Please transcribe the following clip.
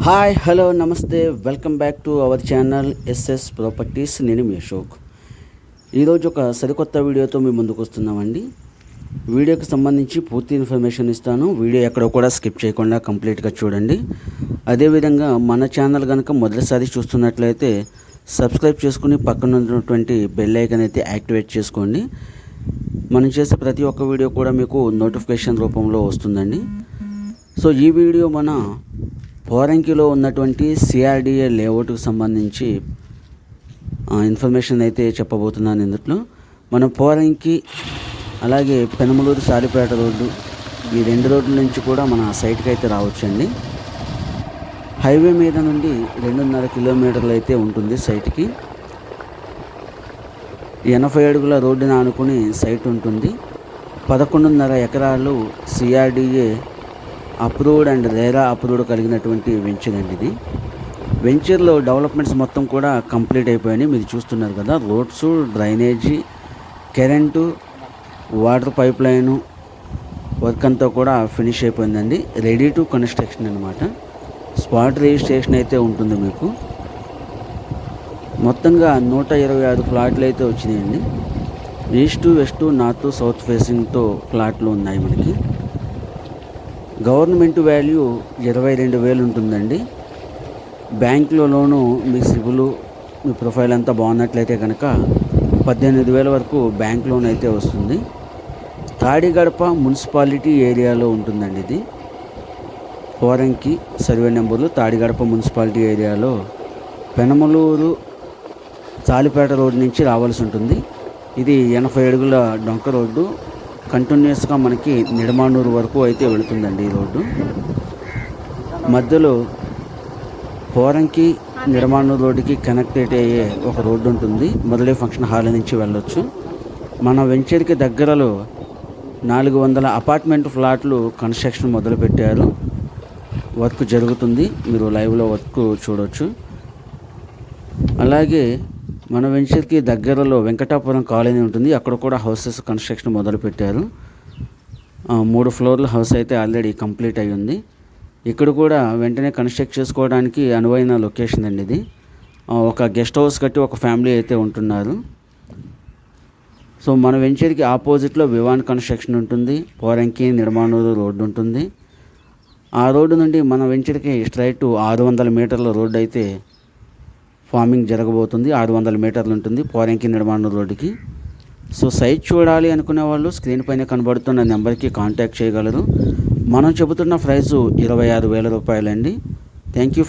Hi hello నమస్తే welcome back to our channel SS properties. నేను మీ అశోక్. ఈరోజు ఒక సరికొత్త వీడియోతో మీ ముందుకు వస్తున్నామండి. వీడియోకి సంబంధించి పూర్తి ఇన్ఫర్మేషన్ ఇస్తాను. వీడియో ఎక్కడ కూడా స్కిప్ చేయకుండా కంప్లీట్గా చూడండి. అదేవిధంగా మన ఛానల్ కనుక మొదటిసారి చూస్తున్నట్లయితే సబ్స్క్రైబ్ చేసుకుని పక్కన ఉన్నటువంటి బెల్ ఐకాన్ అయితే యాక్టివేట్ చేసుకోండి. మనం చేసే ప్రతి ఒక్క వీడియో కూడా మీకు నోటిఫికేషన్ రూపంలో వస్తుందండి. సో ఈ వీడియో మన పోరంకిలో ఉన్నటువంటి సిఆర్డిఏ లేఅవుట్కి సంబంధించి ఇన్ఫర్మేషన్ అయితే చెప్పబోతున్నాను. ఇందులో మన పోరంకి అలాగే పెనమలూరు సాలిపేట రోడ్డు, ఈ రెండు రోడ్ల నుంచి కూడా మన సైట్కి అయితే రావచ్చండి. హైవే మీద నుండి 2.5 కిలోమీటర్లు అయితే ఉంటుంది సైట్కి. 80 అడుగుల రోడ్డుని ఆనుకుని సైట్ ఉంటుంది. 11.5 ఎకరాలు CRDA approved and RERA approved కలిగినటువంటి వెంచర్ అండి ఇది. వెంచర్లో డెవలప్మెంట్స్ మొత్తం కూడా కంప్లీట్ అయిపోయాయి. మీరు చూస్తున్నారు కదా, roads, drainage, current, water pipe line work అంతా కూడా ఫినిష్ అయిపోయిందండి. రెడీ టు కన్స్ట్రక్షన్ అనమాట. స్పాట్ రిజిస్ట్రేషన్ అయితే ఉంటుంది మీకు. మొత్తంగా 126 ప్లాట్లు అయితే వచ్చినాయండి. ఈస్ట్, వెస్ట్, నార్త్, సౌత్ ఫేసింగ్తో ప్లాట్లు ఉన్నాయి మనకి. గవర్నమెంట్ వాల్యూ 22,000 ఉంటుందండి. బ్యాంకులో లోను మీ సిబిల్, మీ ప్రొఫైల్ అంతా బాగున్నట్లయితే కనుక 18,000 వరకు బ్యాంక్ లోన్ అయితే వస్తుంది. తాడిగడప మున్సిపాలిటీ ఏరియాలో ఉంటుందండి ఇది. పోరంకి సర్వే నెంబర్లు తాడిగడప మున్సిపాలిటీ ఏరియాలో పెనమలూరు సాలిపేట రోడ్డు నుంచి రావాల్సి ఉంటుంది. ఇది 80 అడుగుల డొంక రోడ్డు. కంటిన్యూస్గా మనకి నిడమానూరు వరకు అయితే వెళుతుందండి ఈ రోడ్డు. మధ్యలో పోరంకి నిడమానూరు రోడ్డుకి కనెక్టెడ్ అయ్యే ఒక రోడ్డు ఉంటుంది. మొదలై ఫంక్షన్ హాల్ నుంచి వెళ్ళొచ్చు. మన వెంచర్కి దగ్గరలో 400 అపార్ట్మెంట్ ఫ్లాట్లు కన్స్ట్రక్షన్ మొదలుపెట్టారు. వర్క్ జరుగుతుంది, మీరు లైవ్లో వర్క్ చూడవచ్చు. అలాగే మన వెంచర్కి దగ్గరలో వెంకటాపురం కాలనీ ఉంటుంది. అక్కడ కూడా హౌసెస్ కన్స్ట్రక్షన్ మొదలుపెట్టారు. 3 ఫ్లోర్ల హౌస్ అయితే ఆల్రెడీ కంప్లీట్ అయ్యి ఉంది. ఇక్కడ కూడా వెంటనే కన్స్ట్రక్ట్ చేసుకోవడానికి అనువైన లొకేషన్ అండి ఇది. ఒక గెస్ట్ హౌస్ కట్టి ఒక ఫ్యామిలీ అయితే ఉంటున్నారు. సో మన వెంచర్కి ఆపోజిట్లో వివాన్ కన్స్ట్రక్షన్ ఉంటుంది. పోరంకి నిడమానూరు రోడ్డు ఉంటుంది. ఆ రోడ్డు నుండి మన వెంచర్కి స్ట్రైట్ 600 మీటర్ల రోడ్డు అయితే ఫార్మింగ్ జరగబోతుంది. 600 మీటర్లు ఉంటుంది పోరంకి నిడమానూరు రోడ్డుకి. సో సైట్ చూడాలి అనుకునే వాళ్ళు స్క్రీన్ పైన కనబడుతున్న నెంబర్కి కాంటాక్ట్ చేయగలరు. మనం చెబుతున్న ప్రైసు 26,000 రూపాయలండి. Thank you.